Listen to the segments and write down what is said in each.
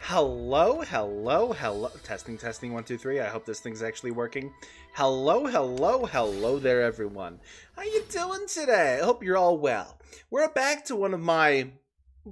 Hello. Testing, 1, 2, 3. I hope this thing's actually working. Hello there, everyone. How you doing today? I hope you're all well. We're back to one of my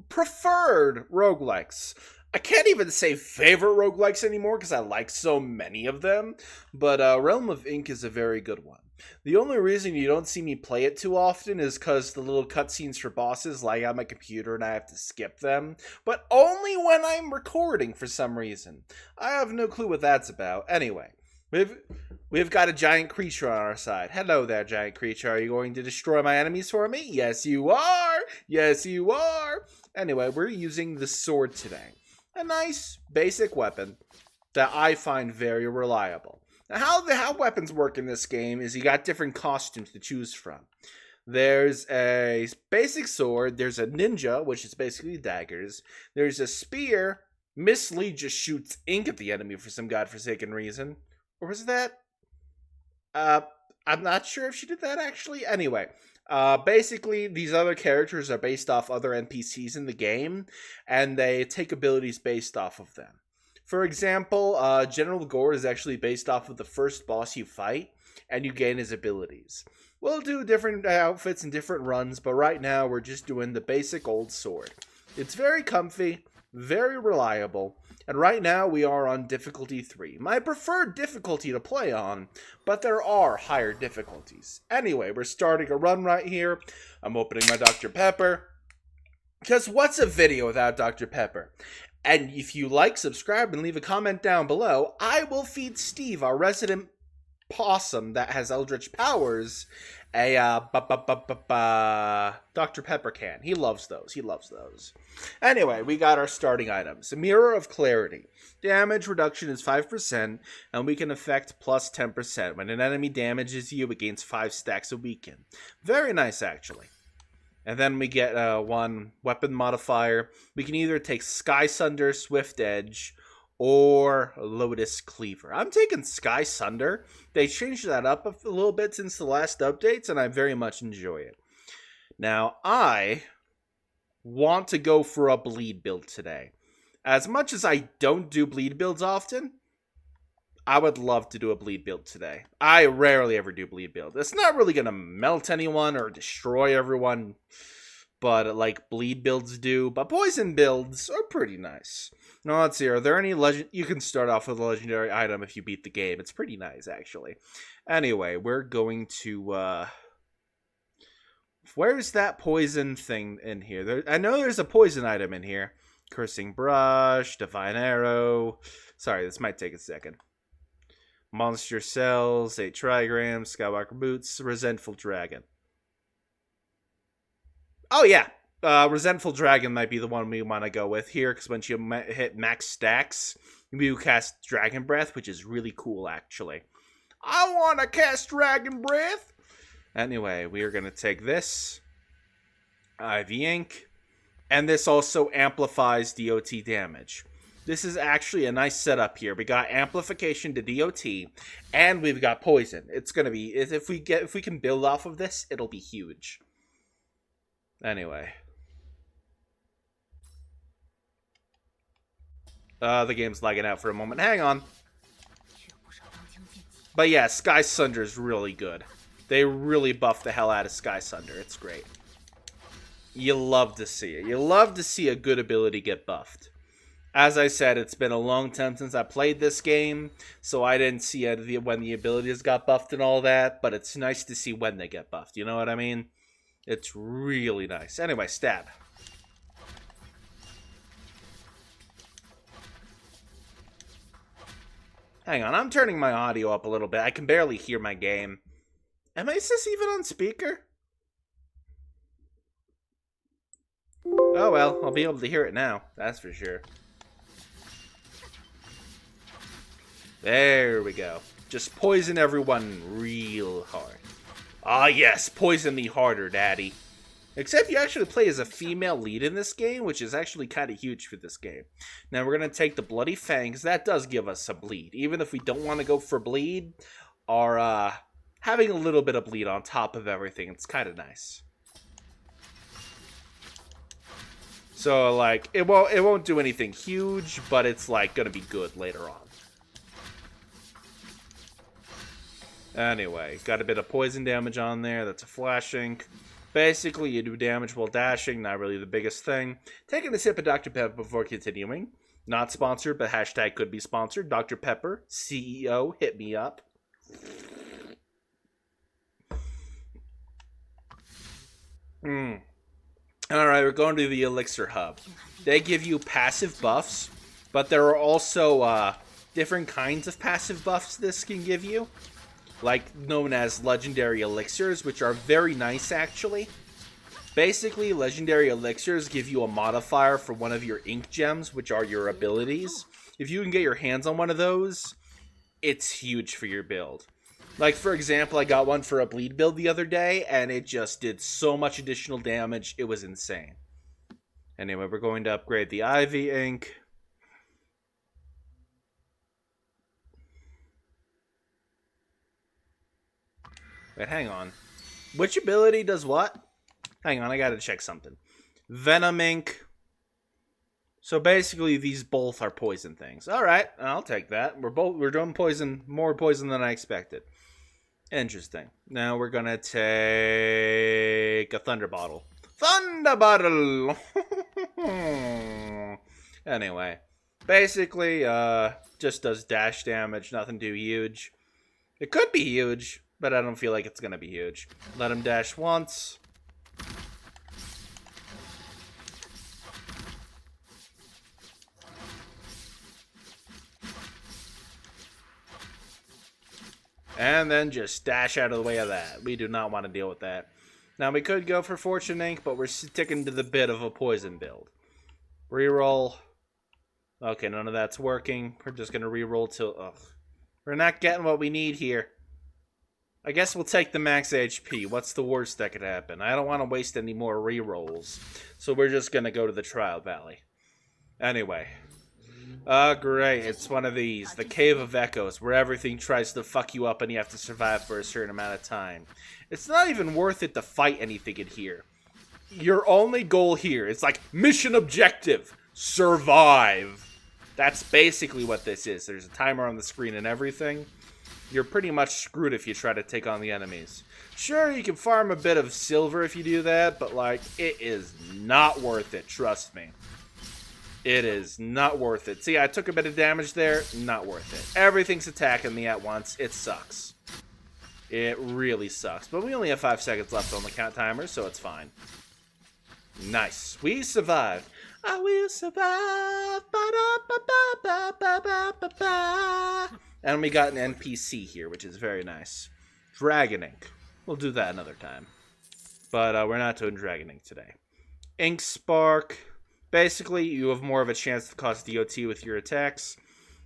preferred roguelikes. I can't even say favorite roguelikes anymore because I like so many of them, but Realm of Ink is a very good one. The only reason you don't see me play it too often is because the little cutscenes for bosses lag on my computer and I have to skip them, but only when I'm recording for some reason. I have no clue what that's about. Anyway, we've got a giant creature on our side. Hello there, giant creature. Are you going to destroy my enemies for me? Yes, you are. Yes, you are. Anyway, we're using the sword today. A nice, basic weapon that I find very reliable. Now, how weapons work in this game is you got different costumes to choose from. There's a basic sword, there's a ninja, which is basically daggers, there's a spear, Miss Lee just shoots ink at the enemy for some godforsaken reason. Or was that? I'm not sure if she did that actually. Anyway, basically, these other characters are based off other NPCs in the game, and they take abilities based off of them. For example, General Gore is actually based off of the first boss you fight, and you gain his abilities. We'll do different outfits and different runs, but right now we're just doing the basic old sword. It's very comfy, very reliable, and right now we are on difficulty 3. My preferred difficulty to play on, but there are higher difficulties. Anyway, we're starting a run right here. I'm opening my Dr. Pepper. Because what's a video without Dr. Pepper? And if you like, subscribe, and leave a comment down below, I will feed Steve, our resident possum that has eldritch powers, a Dr. Pepper can. He loves those. Anyway, we got our starting items. A Mirror of Clarity. Damage reduction is 5%, and we can affect plus 10%. When an enemy damages you, it gains 5 stacks of weaken. Very nice, actually. And then we get one weapon modifier. We can either take Sky Sunder, Swift Edge, or Lotus Cleaver. I'm taking Sky Sunder. They changed that up a little bit since the last updates, and I very much enjoy it. Now, I want to go for a bleed build today. As much as I don't do bleed builds often, I would love to do a bleed build today. I rarely ever do bleed build. It's not really going to melt anyone or destroy everyone, but like bleed builds do. But poison builds are pretty nice. Now let's see, are there any legend? You can start off with a legendary item if you beat the game. It's pretty nice, actually. Anyway, we're going to, where's that poison thing in here? I know there's a poison item in here. Cursing Brush, Divine Arrow. Sorry, this might take a second. Monster Cells, 8 Trigrams, Skywalker Boots, Resentful Dragon. Oh yeah, Resentful Dragon might be the one we want to go with here, because once you hit max stacks, you cast Dragon Breath, which is really cool, actually. I want to cast Dragon Breath! Anyway, we are going to take this, IV Ink, and this also amplifies DOT damage. This is actually a nice setup here. We got amplification to DOT, and we've got poison. It's gonna be if we can build off of this, it'll be huge. Anyway, the game's lagging out for a moment. Hang on. But yeah, Sky Sunder is really good. They really buffed the hell out of Sky Sunder. It's great. You love to see it. You love to see a good ability get buffed. As I said, it's been a long time since I played this game, so I didn't see when the abilities got buffed and all that, but it's nice to see when they get buffed, you know what I mean? It's really nice. Anyway, stab. Hang on, I'm turning my audio up a little bit. I can barely hear my game. Is this even on speaker? Oh well, I'll be able to hear it now, that's for sure. There we go. Just poison everyone real hard. Ah yes, poison me harder, daddy. Except you actually play as a female lead in this game, which is actually kind of huge for this game. Now we're going to take the Bloody Fangs. That does give us some bleed. Even if we don't want to go for bleed, our having a little bit of bleed on top of everything, it's kind of nice. So, like, it won't do anything huge, but it's, like, gonna be good later on. Anyway, got a bit of poison damage on there. That's a flash ink. Basically, you do damage while dashing. Not really the biggest thing. Taking a sip of Dr. Pepper before continuing. Not sponsored, but hashtag could be sponsored. Dr. Pepper, CEO, hit me up. Alright, we're going to the Elixir Hub. They give you passive buffs, but there are also different kinds of passive buffs this can give you. Like, known as legendary elixirs, which are very nice, actually. Basically, legendary elixirs give you a modifier for one of your ink gems, which are your abilities. If you can get your hands on one of those, it's huge for your build. Like, for example, I got one for a bleed build the other day, and it just did so much additional damage, it was insane. Anyway, we're going to upgrade the Ivy ink. Wait, hang on. Which ability does what? Hang on, I gotta check something. Venom ink. So basically, these both are poison things. Alright, I'll take that. We're doing poison, more poison than I expected. Interesting. Now we're gonna take a Thunder Bottle. Thunder Bottle! Anyway. Basically, just does dash damage, nothing too huge. It could be huge, but I don't feel like it's gonna be huge. Let him dash once. And then just dash out of the way of that. We do not want to deal with that. Now, we could go for Fortune Ink, but we're sticking to the bit of a poison build. Reroll. Okay, none of that's working. We're just going to reroll till... Ugh. We're not getting what we need here. I guess we'll take the max HP. What's the worst that could happen? I don't want to waste any more rerolls. So we're just going to go to the Trial Valley. Anyway... great. It's one of these. The Cave of Echoes, where everything tries to fuck you up and you have to survive for a certain amount of time. It's not even worth it to fight anything in here. Your only goal here is like, mission objective, survive. That's basically what this is. There's a timer on the screen and everything. You're pretty much screwed if you try to take on the enemies. Sure, you can farm a bit of silver if you do that, but like, it is not worth it, trust me. It is not worth it. See, I took a bit of damage there. Not worth it. Everything's attacking me at once. It sucks. It really sucks. But we only have 5 seconds left on the count timer, so it's fine. Nice. We survived. I will survive. And we got an NPC here, which is very nice. Dragon Ink. We'll do that another time. But we're not doing Dragon Ink today. Ink Spark. Basically, you have more of a chance to cause DOT with your attacks.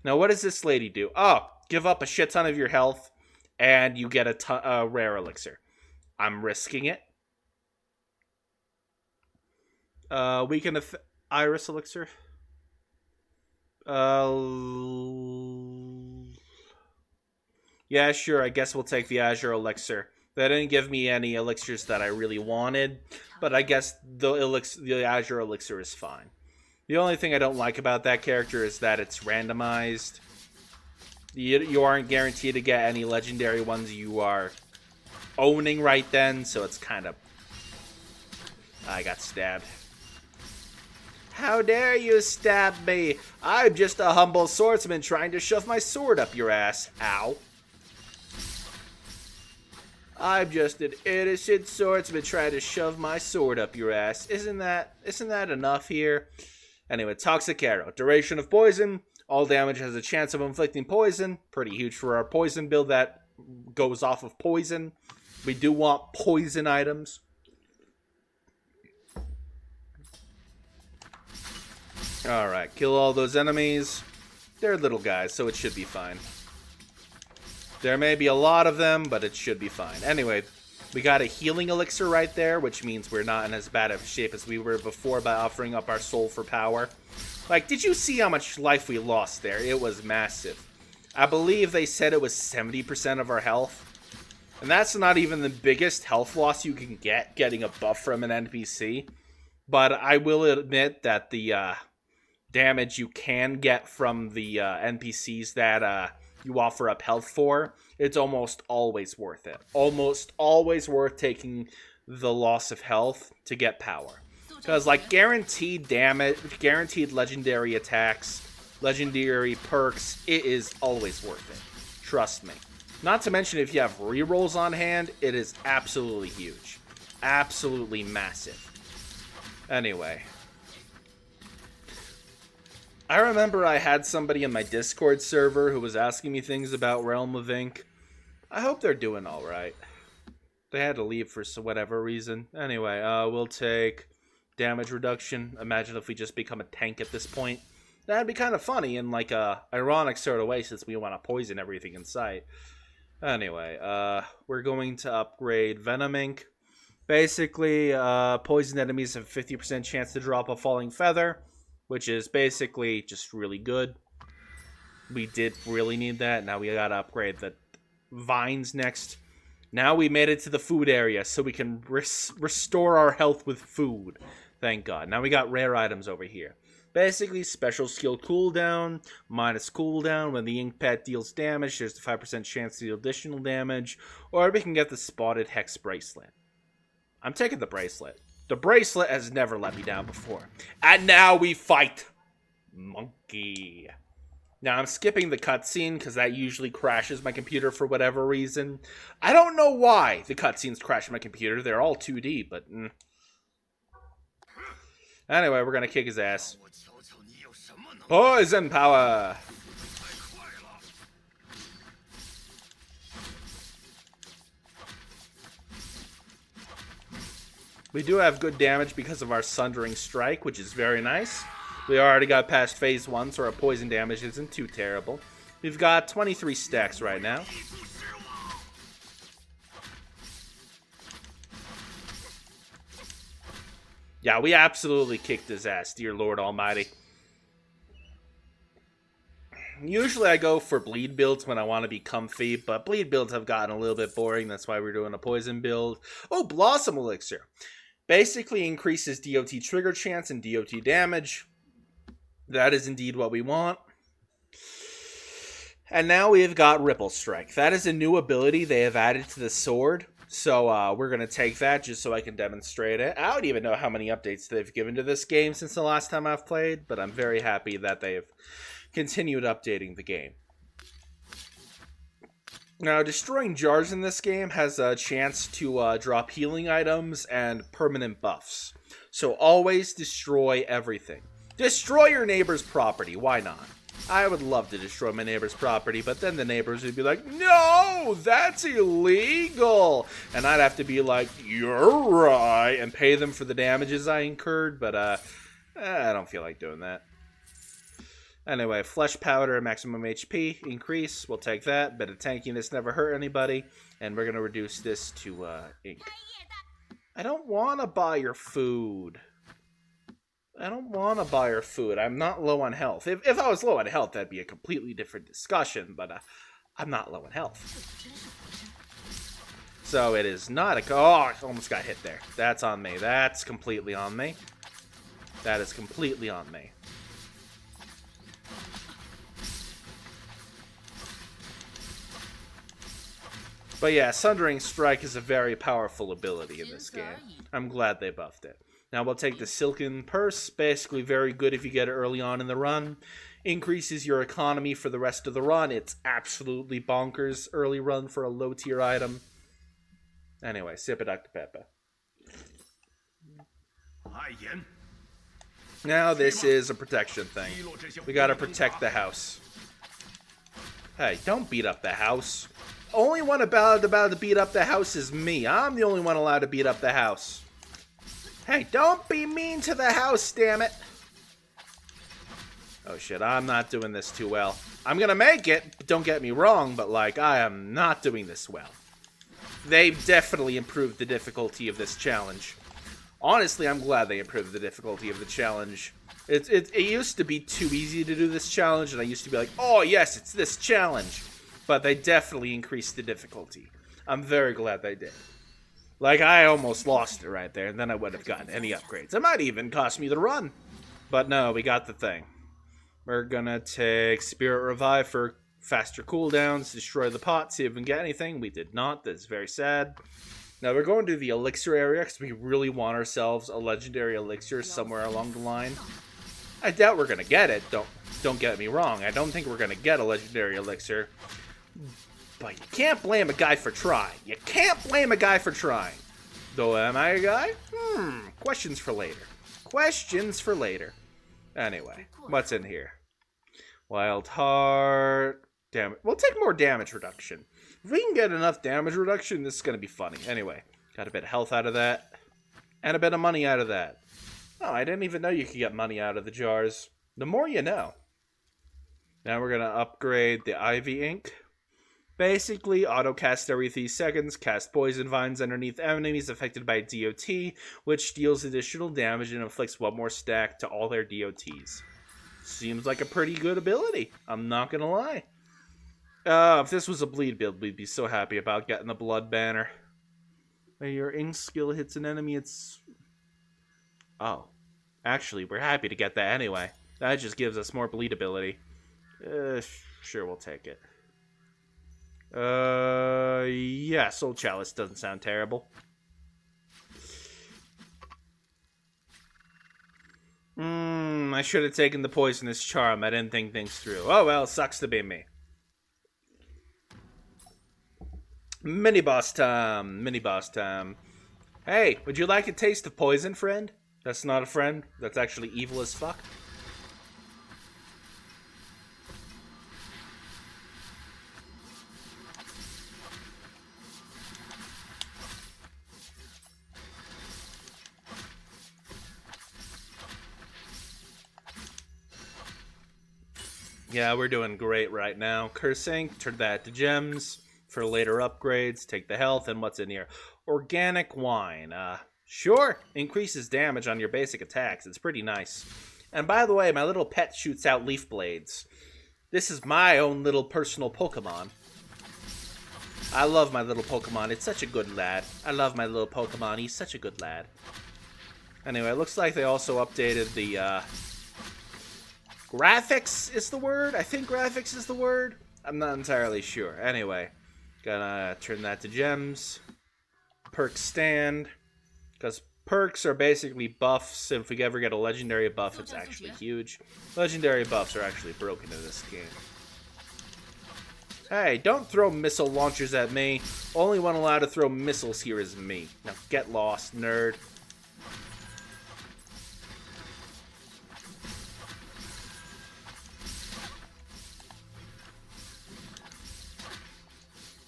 Now, what does this lady do? Oh, give up a shit ton of your health, and you get a rare elixir. I'm risking it. Weaken Iris elixir. Yeah, sure, I guess we'll take the Azure elixir. They didn't give me any elixirs that I really wanted, but I guess the Azure elixir is fine. The only thing I don't like about that character is that it's randomized. You aren't guaranteed to get any legendary ones you are owning right then, so it's kind of... I got stabbed. How dare you stab me? I'm just a humble swordsman trying to shove my sword up your ass. Ow. I'm just an innocent swordsman trying to shove my sword up your ass. Isn't that enough here? Anyway, Toxic Arrow. Duration of poison. All damage has a chance of inflicting poison. Pretty huge for our poison build that goes off of poison. We do want poison items. Alright, kill all those enemies. They're little guys, so it should be fine. There may be a lot of them, but it should be fine. Anyway, we got a healing elixir right there, which means we're not in as bad of shape as we were before by offering up our soul for power. Like, did you see how much life we lost there? It was massive. I believe they said it was 70% of our health. And that's not even the biggest health loss you can get, getting a buff from an NPC. But I will admit that the damage you can get from the NPCs that you offer up health for, it's almost always worth it. Almost always worth taking the loss of health to get power. Because, like, guaranteed damage, guaranteed legendary attacks, legendary perks, it is always worth it. Trust me. Not to mention, if you have rerolls on hand, it is absolutely huge. Absolutely massive. Anyway. I remember I had somebody in my Discord server who was asking me things about Realm of Ink. I hope they're doing alright. They had to leave for whatever reason. Anyway, we'll take damage reduction. Imagine if we just become a tank at this point. That'd be kind of funny in like a ironic sort of way since we want to poison everything in sight. Anyway, we're going to upgrade Venom Ink. Basically, poisoned enemies have a 50% chance to drop a falling feather, which is basically just really good. We did really need that. Now we gotta upgrade the vines next. Now we made it to the food area, so we can restore our health with food. Thank God. Now we got rare items over here. Basically, special skill cooldown, minus cooldown. When the ink pad deals damage, there's a 5% chance to deal additional damage. Or we can get the spotted hex bracelet. I'm taking the bracelet. The bracelet has never let me down before. And now we fight Monkey. Now I'm skipping the cutscene because that usually crashes my computer for whatever reason. I don't know why the cutscenes crash my computer. They're all 2D, but... Anyway, we're going to kick his ass. Poison power! We do have good damage because of our Sundering Strike, which is very nice. We already got past phase 1, so our poison damage isn't too terrible. We've got 23 stacks right now. Yeah, we absolutely kicked his ass, dear Lord Almighty. Usually I go for bleed builds when I want to be comfy, but bleed builds have gotten a little bit boring. That's why we're doing a poison build. Oh, Blossom Elixir. Basically increases DOT trigger chance and DOT damage. That is indeed what we want. And now we've got Ripple Strike. That is a new ability they have added to the sword. So we're going to take that just so I can demonstrate it. I don't even know how many updates they've given to this game since the last time I've played, but I'm very happy that they've continued updating the game. Now, destroying jars in this game has a chance to drop healing items and permanent buffs. So always destroy everything. Destroy your neighbor's property. Why not? I would love to destroy my neighbor's property, but then the neighbors would be like, no, that's illegal. And I'd have to be like, you're right, and pay them for the damages I incurred, but I don't feel like doing that. Anyway, flesh powder, maximum HP, increase. We'll take that. Bit of tankiness never hurt anybody. And we're going to reduce this to ink. I don't want to buy your food. I don't want to buy your food. I'm not low on health. If I was low on health, that'd be a completely different discussion. But I'm not low on health. So it is not a... Oh, I almost got hit there. That's on me. That's completely on me. That is completely on me. But yeah, Sundering Strike is a very powerful ability in this game. I'm glad they buffed it. Now we'll take the Silken Purse. Basically very good if you get it early on in the run. Increases your economy for the rest of the run. It's absolutely bonkers early run for a low tier item. Anyway, sip it, Dr. Peppa. Now this is a protection thing. We gotta protect the house. Hey, don't beat up the house. Only one about to beat up the house is me. I'm the only one allowed to beat up the house. Hey, don't be mean to the house, damn it. Oh shit, I'm not doing this too well. I'm gonna make it, don't get me wrong, but like, I am not doing this well. They've definitely improved the difficulty of this challenge. Honestly, I'm glad they improved the difficulty of the challenge. It used to be too easy to do this challenge, and I used to be like, oh yes, it's this challenge. But they definitely increased the difficulty. I'm very glad they did. Like, I almost lost it right there, and then I wouldn't have gotten any upgrades. It might even cost me the run. But no, we got the thing. We're gonna take Spirit Revive for faster cooldowns, destroy the pot, see if we can get anything. We did not. That's very sad. Now we're going to the elixir area because we really want ourselves a legendary elixir somewhere along the line. I doubt we're gonna get it. Don't get me wrong. I don't think we're gonna get a legendary elixir. But you can't blame a guy for trying. You can't blame a guy for trying. Though, am I a guy? Questions for later. Questions for later. Anyway, what's in here? Wild Heart. Damn it. We'll take more damage reduction. If we can get enough damage reduction, this is going to be funny. Anyway, got a bit of health out of that. And a bit of money out of that. Oh, I didn't even know you could get money out of the jars. The more you know. Now we're going to upgrade the Ivy Ink. Basically, auto-cast every 3 seconds, cast Poison Vines underneath enemies affected by DOT, which deals additional damage and inflicts 1 more stack to all their DOTs. Seems like a pretty good ability, I'm not gonna lie. If this was a bleed build, we'd be so happy about getting the Blood Banner. When your ink skill hits an enemy, it's... Oh. Actually, we're happy to get that anyway. That just gives us more bleed ability. Sure, we'll take it. Yeah, Soul Chalice doesn't sound terrible. I should have taken the Poisonous Charm. I didn't think things through. Oh well, sucks to be me. Mini-boss time. Mini-boss time. Hey, would you like a taste of poison, friend? That's not a friend. That's actually evil as fuck. Yeah, we're doing great right now. Cursing, turn that to gems for later upgrades. Take the health, and what's in here? Organic wine. Sure, increases damage on your basic attacks. It's pretty nice. And by the way, my little pet shoots out leaf blades. This is my own little personal Pokemon. I love my little Pokemon. It's such a good lad. I love my little Pokemon. He's such a good lad. Anyway, it looks like they also updated the, graphics is the word? I think graphics is the word. I'm not entirely sure. Anyway, gonna turn that to gems. Perk stand. Because perks are basically buffs. If we ever get a legendary buff, it's actually huge. Legendary buffs are actually broken in this game. Hey, don't throw missile launchers at me. Only one allowed to throw missiles here is me. Now get lost, nerd.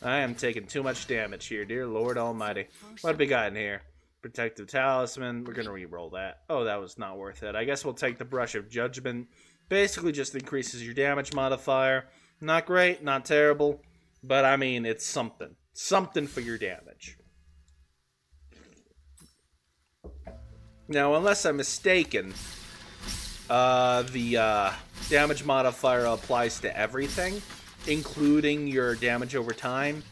I am taking too much damage here, dear Lord Almighty. What have we got in here? Protective Talisman. We're going to re-roll that. Oh, that was not worth it. I guess we'll take the Brush of Judgment. Basically just increases your damage modifier. Not great, not terrible. But, I mean, it's something. Something for your damage. Now, unless I'm mistaken, the damage modifier applies to everything, including your damage over time.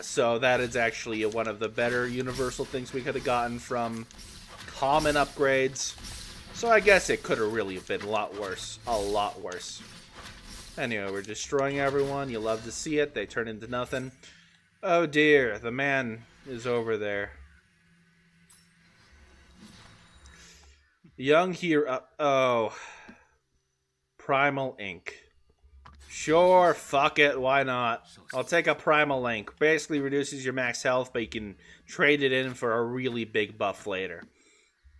So that is actually one of the better universal things we could have gotten from common upgrades. So I guess it could have really been a lot worse. A lot worse. Anyway, we're destroying everyone. You love to see it. They turn into nothing. Oh dear, the man is over there. Young hero. Oh. Primal Ink. Sure, fuck it, why not? I'll take a Primal Ink. Basically reduces your max health, but you can trade it in for a really big buff later.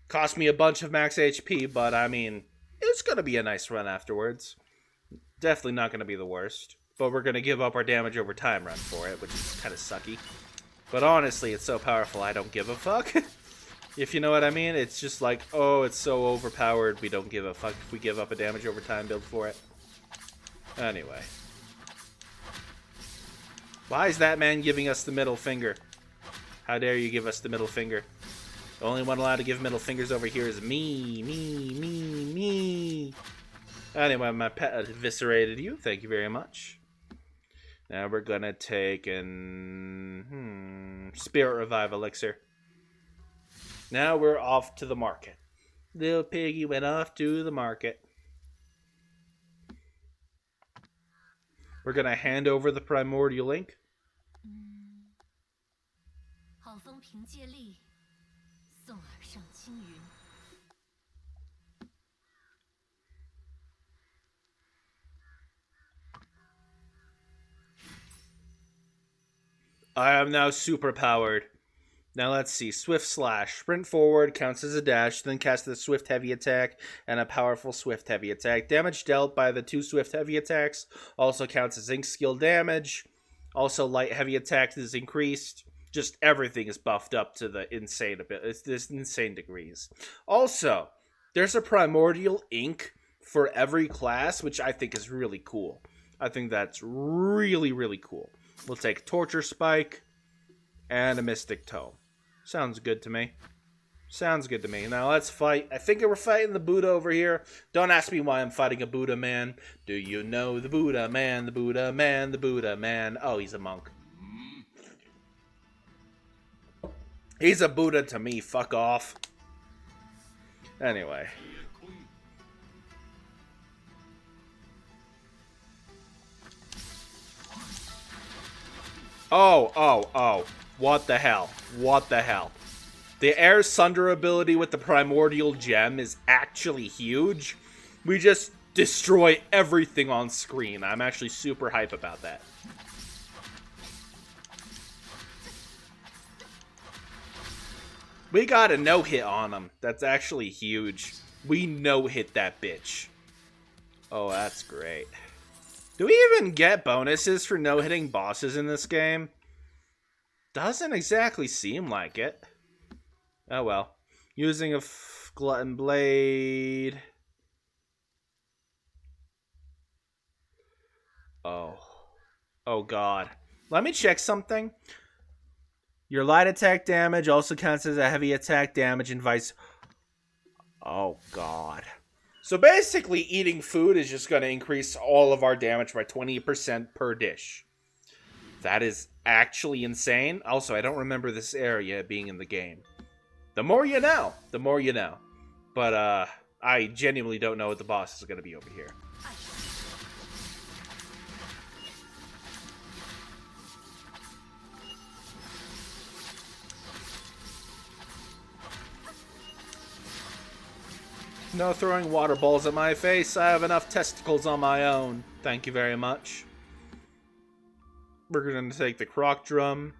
Cost me a bunch of max HP, but I mean, it's gonna be a nice run afterwards. Definitely not gonna be the worst. But we're gonna give up our damage over time run for it, which is kind of sucky. But honestly, it's so powerful, I don't give a fuck. If you know what I mean, it's just like, oh, it's so overpowered, we don't give a fuck if we give up a damage over time build for it. Anyway. Why is that man giving us the middle finger? How dare you give us the middle finger? The only one allowed to give middle fingers over here is me. Me. Anyway, my pet eviscerated you. Thank you very much. Now we're gonna take an Spirit Revive Elixir. Now we're off to the market. Little piggy went off to the market. We're gonna hand over the Primordial Ink. I am now super powered. Now let's see. Swift Slash. Sprint forward counts as a dash, then cast the Swift Heavy attack and a powerful Swift Heavy attack. Damage dealt by the 2 Swift Heavy attacks also counts as Ink skill damage. Also, Light Heavy attack is increased. Just everything is buffed up to the insane it's this insane degrees. Also, there's a Primordial Ink for every class, which I think is really cool. I think that's really, really cool. We'll take Torture Spike and a Mystic Tome. Sounds good to me. Sounds good to me. Now let's fight. I think we're fighting the Buddha over here. Don't ask me why I'm fighting a Buddha man. Do you know the Buddha man? The Buddha man, the Buddha man. Oh, he's a monk. He's a Buddha to me. Fuck off. Anyway. Oh. What the hell? What the hell? The Air Sunder ability with the Primordial Gem is actually huge. We just destroy everything on screen. I'm actually super hype about that. We got a no-hit on him. That's actually huge. We no-hit that bitch. Oh, that's great. Do we even get bonuses for no-hitting bosses in this game? Doesn't exactly seem like it. Oh well. Using a Glutton Blade. Oh. Oh god. Let me check something. Your light attack damage also counts as a heavy attack damage and vice... Oh god. So basically, eating food is just going to increase all of our damage by 20% per dish. That is actually insane. Also, I don't remember this area being in the game. The more you know. The more you know. But, I genuinely don't know what the boss is going to be over here. No throwing water balls at my face. I have enough testicles on my own. Thank you very much. We're going to take the Croc Drum.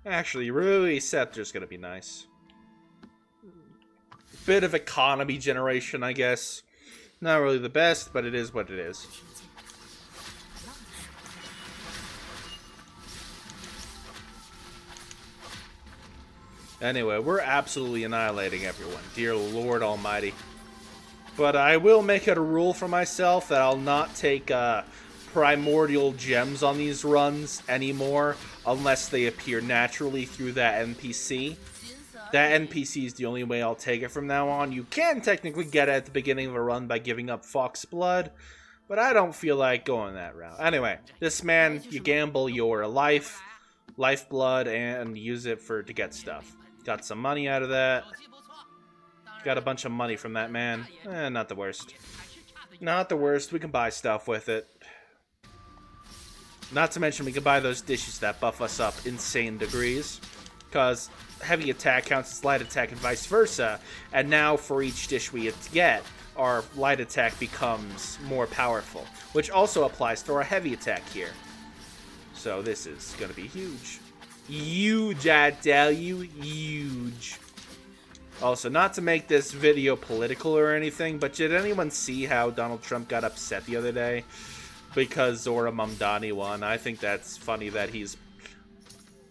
Actually, Rui Scepter's going to be nice. Bit of economy generation, I guess. Not really the best, but it is what it is. Anyway, we're absolutely annihilating everyone. Dear Lord Almighty. But I will make it a rule for myself that I'll not take primordial gems on these runs anymore unless they appear naturally through that NPC. That NPC is the only way I'll take it from now on. You can technically get it at the beginning of a run by giving up Fox Blood, but I don't feel like going that route. Anyway, this man, you gamble your lifeblood, and use it to get stuff. Got some money out of that. Got a bunch of money from that man. Not the worst. Not the worst. We can buy stuff with it. Not to mention we can buy those dishes that buff us up insane degrees. Because heavy attack counts as light attack and vice versa. And now for each dish we get, our light attack becomes more powerful. Which also applies to our heavy attack here. So this is going to be huge. Huge, I tell you. Huge. Also, not to make this video political or anything, but did anyone see how Donald Trump got upset the other day because Zora Mamdani won? I think that's funny that he's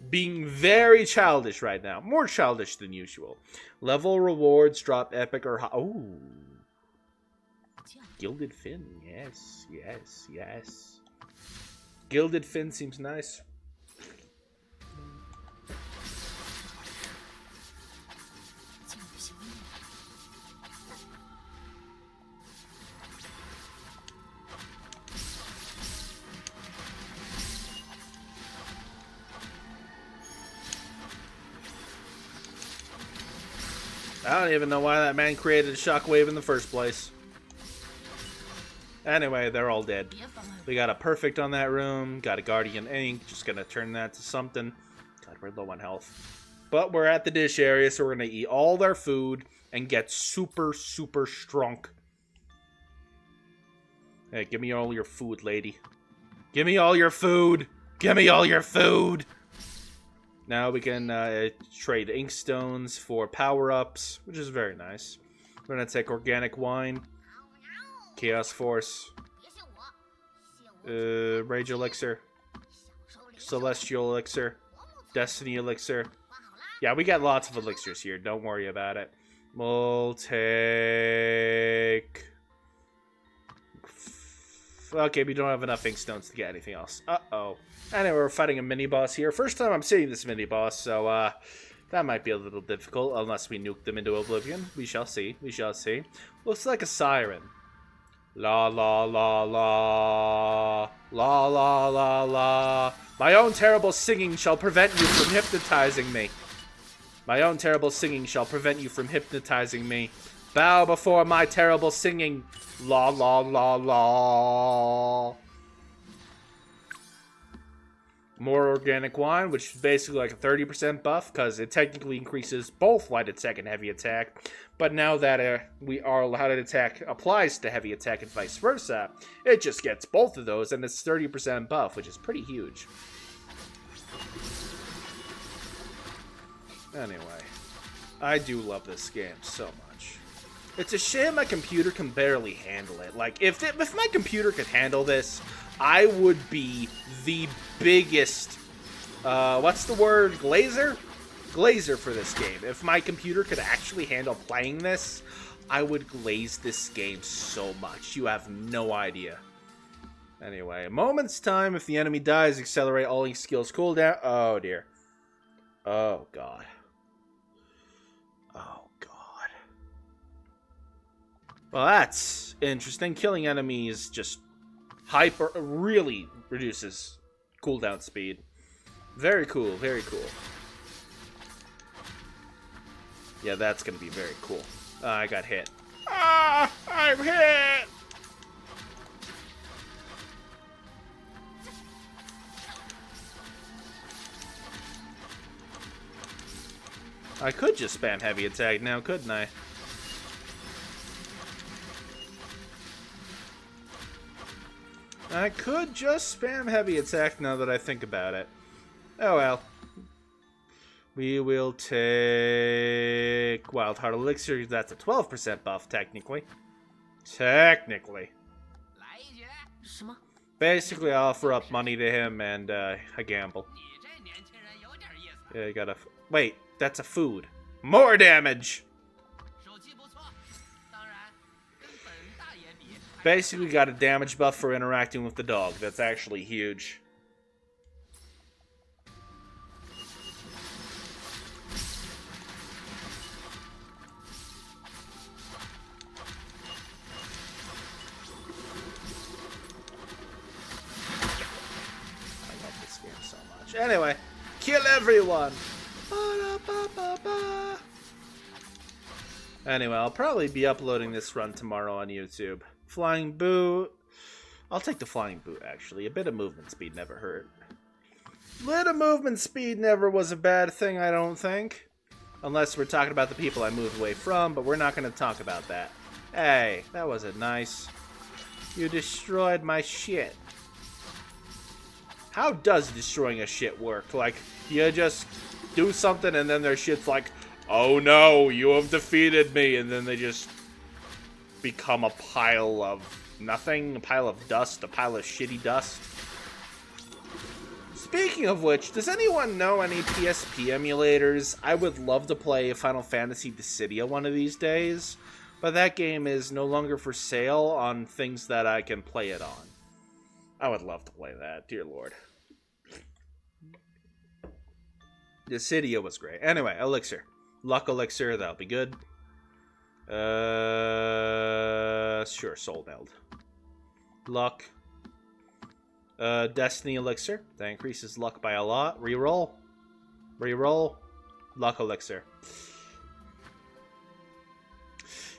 being very childish right now. More childish than usual. Level rewards drop epic or high. Oh. Gilded Fin. Yes, yes, yes. Gilded Fin seems nice. I don't even know why that man created a shockwave in the first place. Anyway, they're all dead. We got a perfect on that room. Got a guardian ink. Just gonna turn that to something. God, we're low on health. But we're at the dish area, so we're gonna eat all their food and get super, super strong. Hey, give me all your food, lady. Give me all your food. Give me all your food. Now we can trade ink stones for power-ups, which is very nice. We're gonna take organic wine, chaos force, rage elixir, celestial elixir, destiny elixir. Yeah, we got lots of elixirs here. Don't worry about it. We'll take... Okay, we don't have enough ink stones to get anything else. Uh-oh. Anyway, we're fighting a mini-boss here. First time I'm seeing this mini-boss, so that might be a little difficult unless we nuke them into oblivion. We shall see. We shall see. Looks like a siren. La la la la. La la la la. My own terrible singing shall prevent you from hypnotizing me. My own terrible singing shall prevent you from hypnotizing me. Bow before my terrible singing. La la la la. More organic wine, which is basically like a 30% buff, because it technically increases both light attack and heavy attack. But now that we are light attack applies to heavy attack and vice versa, it just gets both of those, and it's 30% buff, which is pretty huge. Anyway, I do love this game so much. It's a shame my computer can barely handle it. Like, if my computer could handle this, I would be the biggest, what's the word, glazer? Glazer for this game. If my computer could actually handle playing this, I would glaze this game so much. You have no idea. Anyway, a moment's time. If the enemy dies, accelerate all ink skills cooldown. Oh, dear. Oh, God. Oh, God. Well, that's interesting. Killing enemies just really reduces cooldown speed. Very cool, very cool. Yeah, that's gonna be very cool. I got hit. Ah, I'm hit! I could just spam heavy attack now, couldn't I? I could just spam heavy attack now that I think about it. Oh well. We will take Wild Heart Elixir. That's a 12% buff, technically. Technically. Basically, I offer up money to him and I gamble. Yeah, you gotta... Wait, that's a food. More damage! Basically got a damage buff for interacting with the dog. That's actually huge. I love this game so much. Anyway, kill everyone! Ba-da-ba-ba-ba. Anyway, I'll probably be uploading this run tomorrow on YouTube. Flying boot. I'll take the flying boot, actually. A bit of movement speed never hurt. Little movement speed never was a bad thing, I don't think. Unless we're talking about the people I moved away from, but we're not going to talk about that. Hey, that wasn't nice. You destroyed my shit. How does destroying a shit work? Like, you just do something and then their shit's like, oh no, you have defeated me, and then they just become a pile of nothing, a pile of dust, a pile of shitty dust. Speaking of which, does anyone know any PSP emulators? I would love to play Final Fantasy Dissidia one of these days, but that game is no longer for sale on things that I can play it on. I would love to play that, dear lord. Dissidia was great. Anyway, Elixir. Luck Elixir, that'll be good. Sure, Soul Meld. Luck. Destiny Elixir. That increases luck by a lot. Reroll. Reroll. Luck Elixir.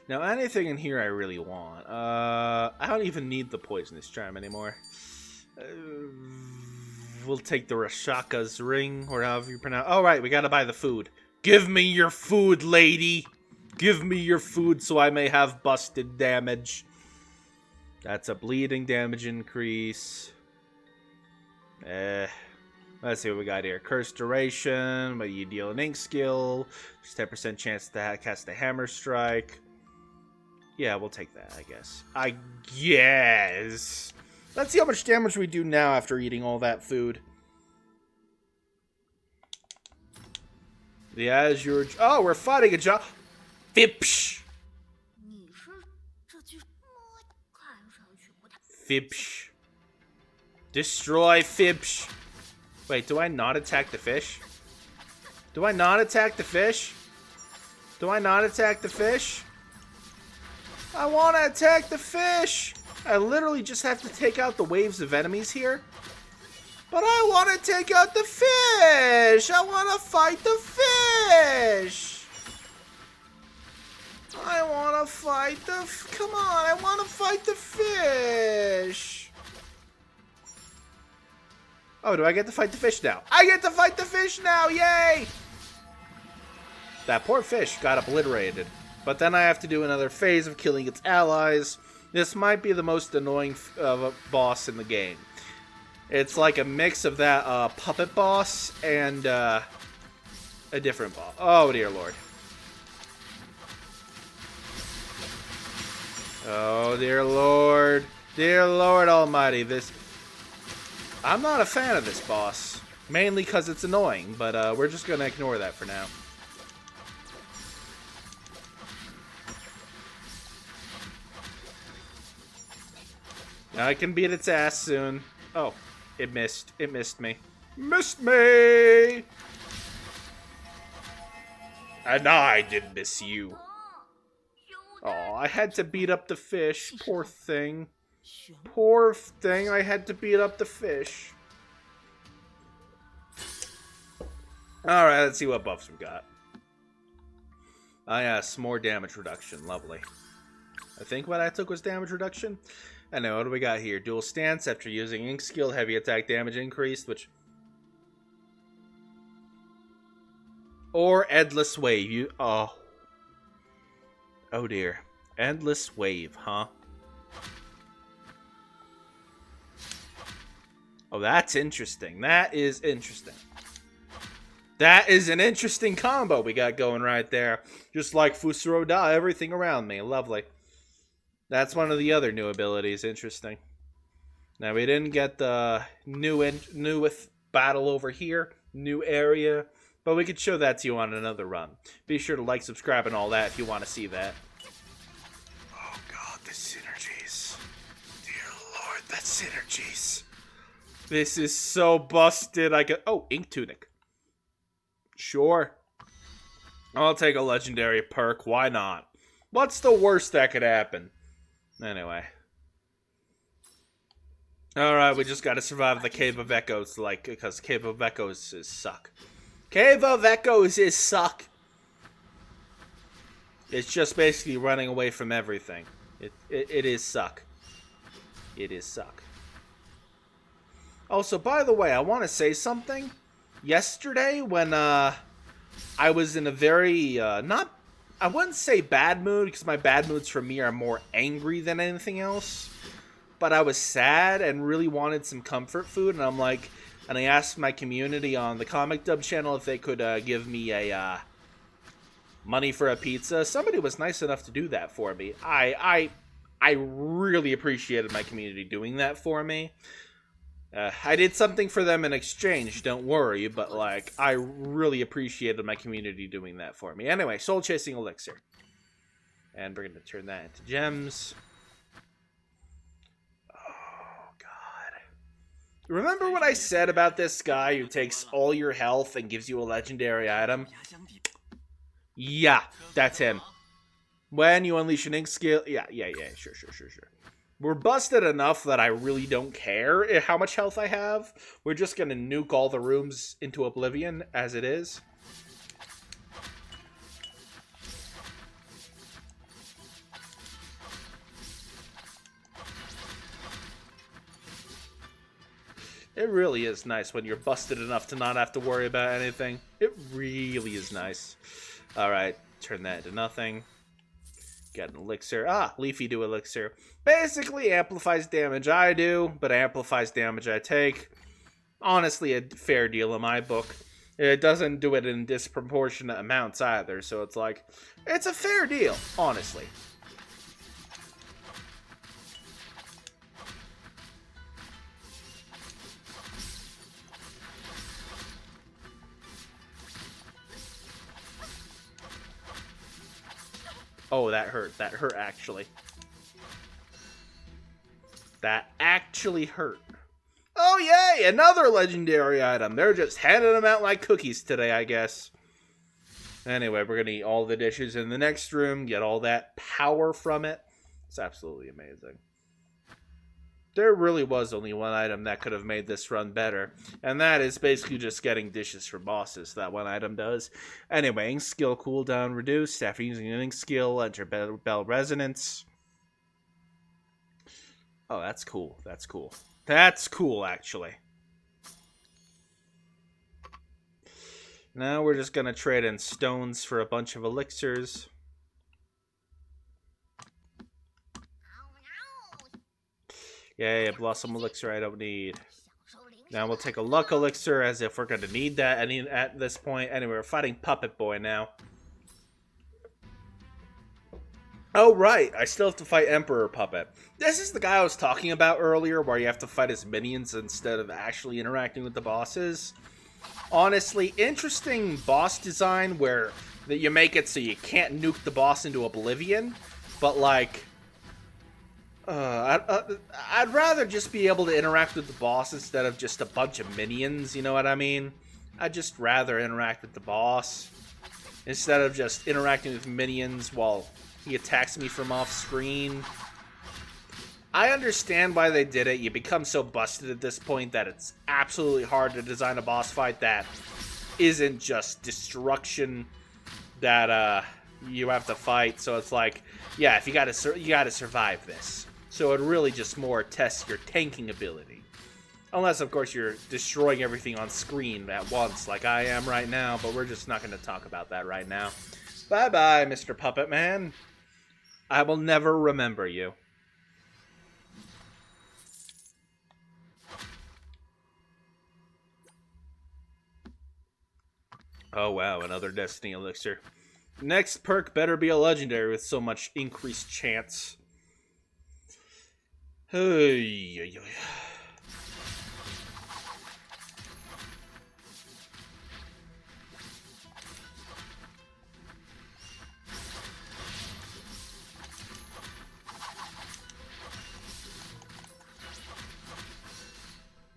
Now, anything in here I really want. I don't even need the poisonous charm anymore. We'll take the Rashaka's ring, or however you pronounce. All right, we gotta buy the food. Give me your food, lady. Give me your food so I may have busted damage. That's a bleeding damage increase. Let's see what we got here. Curse duration, but you deal an ink skill. There's 10% chance to cast a hammer strike. Yeah, we'll take that, I guess. I guess. Let's see how much damage we do now after eating all that food. The Azure... Oh, we're fighting a job. Fipsh. Fipsh. Destroy Fipsh. Wait, do I not attack the fish? Do I not attack the fish? Do I not attack the fish? I want to attack the fish! I literally just have to take out the waves of enemies here. But I want to take out the fish! I want to fight the fish! I want to fight the... Come on, I want to fight the fish! Oh, do I get to fight the fish now? I get to fight the fish now! Yay! That poor fish got obliterated. But then I have to do another phase of killing its allies. This might be the most annoying boss in the game. It's like a mix of that puppet boss and a different boss. Oh, dear lord. Oh, dear lord. Dear lord almighty. I'm not a fan of this boss. Mainly because it's annoying, but we're just going to ignore that for now. I can beat its ass soon. Oh, it missed. It missed me. Missed me! And I did miss you. Oh, I had to beat up the fish. Poor thing. Poor thing, I had to beat up the fish. Alright, let's see what buffs we got. Ah, yes, more damage reduction. Lovely. I think what I took was damage reduction. I know, what do we got here? Dual stance after using ink skill, heavy attack damage increased, which... Or endless wave. Oh dear. Endless wave, huh? Oh, that's interesting. That is interesting. That is an interesting combo we got going right there. Just like Fusuro Da, everything around me. Lovely. That's one of the other new abilities. Interesting. Now, we didn't get the newest battle over here. New area. But we could show that to you on another run. Be sure to like, subscribe, and all that if you want to see that. Oh, God. The synergies. Dear Lord, the synergies. This is so busted. I could... Oh, Ink Tunic. Sure. I'll take a legendary perk. Why not? What's the worst that could happen? Anyway. Alright, we just gotta survive the Cave of Echoes, because Cave of Echoes is suck. Cave of Echoes is suck. It's just basically running away from everything. It is suck. It is suck. Also, by the way, I want to say something. Yesterday, when I was in a very, I wouldn't say bad mood, because my bad moods for me are more angry than anything else. But I was sad and really wanted some comfort food, and and I asked my community on the Comic Dub channel if they could give me a money for a pizza. Somebody was nice enough to do that for me. I really appreciated my community doing that for me. I did something for them in exchange, don't worry, but, I really appreciated my community doing that for me. Anyway, Soul Chasing Elixir. And we're going to turn that into gems. Oh, God. Remember what I said about this guy who takes all your health and gives you a legendary item? Yeah, that's him. When you unleash an ink skill... Yeah, sure. We're busted enough that I really don't care how much health I have. We're just going to nuke all the rooms into oblivion as it is. It really is nice when you're busted enough to not have to worry about anything. It really is nice. Alright, turn that into nothing. Get an elixir. Ah, Leafy do elixir. Basically amplifies damage I do, but amplifies damage I take. Honestly, a fair deal in my book. It doesn't do it in disproportionate amounts either, so it's like, it's a fair deal, honestly. Oh, that hurt. That hurt, actually. That actually hurt. Oh, yay! Another legendary item. They're just handing them out like cookies today, I guess. Anyway, we're going to eat all the dishes in the next room, get all that power from it. It's absolutely amazing. There really was only one item that could have made this run better, and that is basically just getting dishes for bosses. That one item does. Anyway, ink skill cooldown reduced after using an ink skill. Enter bell resonance. Oh, that's cool. That's cool. That's cool, actually. Now we're just going to trade in stones for a bunch of elixirs. Yay, a blossom elixir I don't need. Now we'll take a luck elixir as if we're going to need that at this point. Anyway, we're fighting Puppet Boy now. Oh, right. I still have to fight Emperor Puppet. This is the guy I was talking about earlier, where you have to fight his minions instead of actually interacting with the bosses. Honestly, interesting boss design where that you make it so you can't nuke the boss into oblivion. But, like, I'd rather just be able to interact with the boss instead of just a bunch of minions, you know what I mean? I'd just rather interact with the boss instead of just interacting with minions while he attacks me from off screen. I understand why they did it. You become so busted at this point that it's absolutely hard to design a boss fight that isn't just destruction that you have to fight. So it's like, yeah, if you gotta survive this. So it really just more tests your tanking ability. Unless, of course, you're destroying everything on screen at once, like I am right now. But we're just not going to talk about that right now. Bye-bye, Mr. Puppet Man. I will never remember you. Oh, wow, another Destiny Elixir. Next perk better be a legendary with so much increased chance. Hey.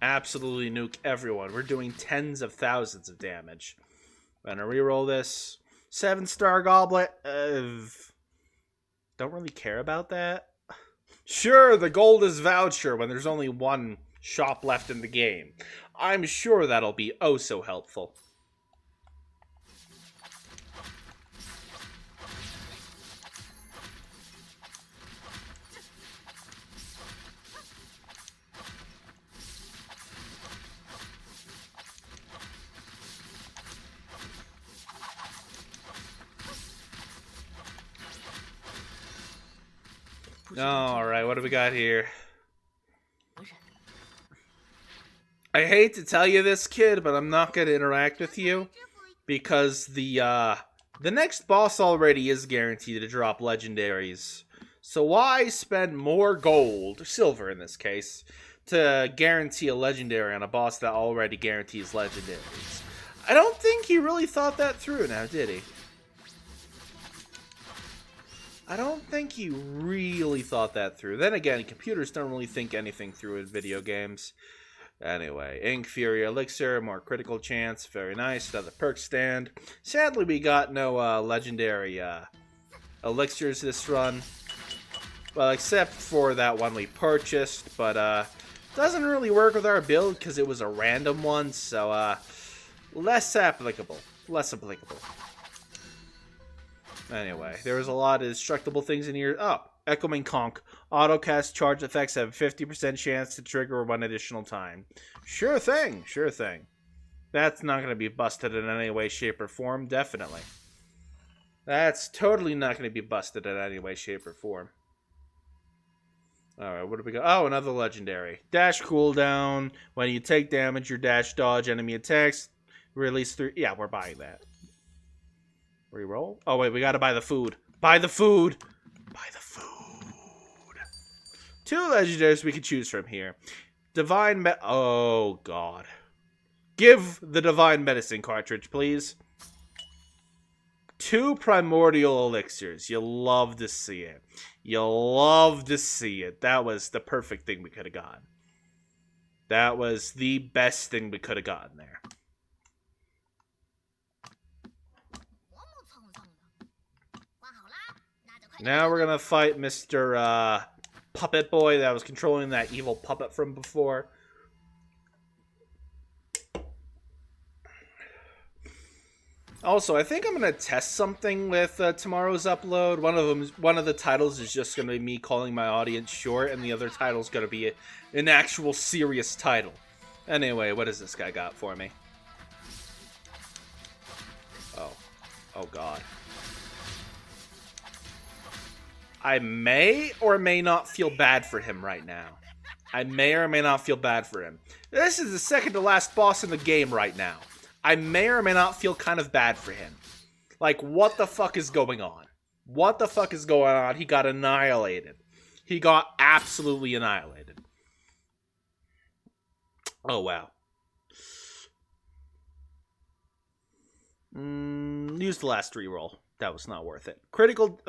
Absolutely nuke everyone. We're doing tens of thousands of damage. I'm gonna reroll this. 7-star goblet. Don't really care about that. Sure, the gold is voucher when there's only one shop left in the game. I'm sure that'll be oh so helpful. Alright, what do we got here? I hate to tell you this, kid, but I'm not going to interact with you. Because the next boss already is guaranteed to drop legendaries. So why spend more gold, silver in this case, to guarantee a legendary on a boss that already guarantees legendaries? I don't think he really thought that through now, did he? I don't think he really thought that through. Then again, computers don't really think anything through in video games. Anyway, Ink Fury Elixir, more critical chance, very nice. Another perk stand. Sadly, we got no legendary elixirs this run. Well, except for that one we purchased, but doesn't really work with our build because it was a random one, so less applicable. Less applicable. Anyway, there was a lot of destructible things in here. Oh, Echoing Conch. Autocast charge effects have 50% chance to trigger one additional time. Sure thing, sure thing. That's not going to be busted in any way, shape, or form, definitely. That's totally not going to be busted in any way, shape, or form. Alright, what do we got? Oh, another legendary. Dash cooldown. When you take damage, your dash dodge enemy attacks. Release 3. Yeah, we're buying that. Reroll? Oh, wait, we gotta buy the food. Buy the food! Buy the food! 2 legendaries we can choose from here. Divine Oh, God. Give the Divine Medicine cartridge, please. 2 primordial elixirs. You'll love to see it. You'll love to see it. That was the perfect thing we could have gotten. That was the best thing we could have gotten there. Now we're gonna fight Mr. Puppet Boy that was controlling that evil puppet from before. Also, I think I'm gonna test something with tomorrow's upload. One of the titles is just gonna be me calling my audience short, and the other title's gonna be an actual serious title. Anyway, what does this guy got for me? Oh God. I may or may not feel bad for him right now. I may or may not feel bad for him. This is the second to last boss in the game right now. I may or may not feel kind of bad for him. Like, what the fuck is going on? What the fuck is going on? He got annihilated. He got absolutely annihilated. Oh, wow. Use the last reroll. That was not worth it. Critical...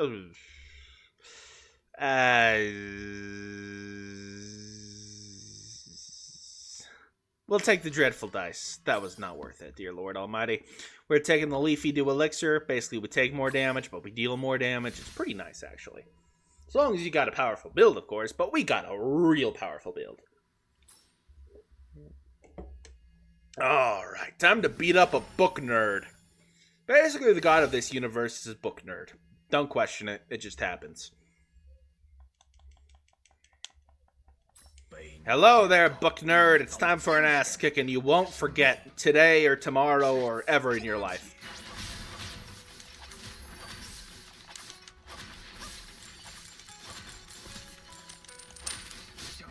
We'll take the dreadful dice. That was not worth it, dear Lord Almighty. We're taking the Leafy Dew Elixir. Basically, we take more damage, but we deal more damage. It's pretty nice, actually. As long as you got a powerful build, of course, but we got a real powerful build. Alright, time to beat up a book nerd. Basically, the god of this universe is a book nerd. Don't question it, it just happens. Hello there, book nerd. It's time for an ass kicking you won't forget today or tomorrow or ever in your life.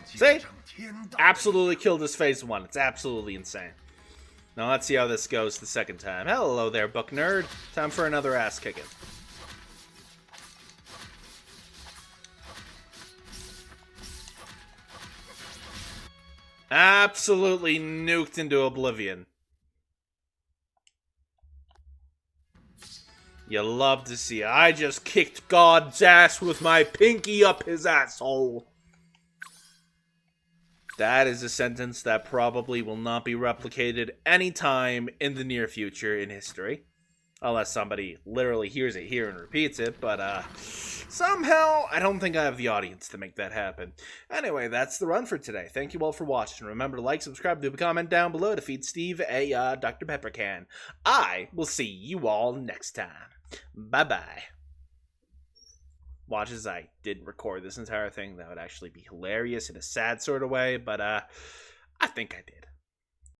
See? Absolutely killed his phase 1. It's absolutely insane. Now let's see how this goes the second time. Hello there, book nerd. Time for another ass kicking. Absolutely nuked into oblivion. You love to see it. I just kicked God's ass with my pinky up his asshole. That is a sentence that probably will not be replicated anytime in the near future in history. Unless somebody literally hears it here and repeats it, but somehow I don't think I have the audience to make that happen. Anyway, that's the run for today. Thank you all for watching. Remember to like, subscribe, leave a comment down below to feed Steve a Dr. Pepper can. I will see you all next time. Bye-bye. Watch as I didn't record this entire thing. That would actually be hilarious in a sad sort of way, but I think I did.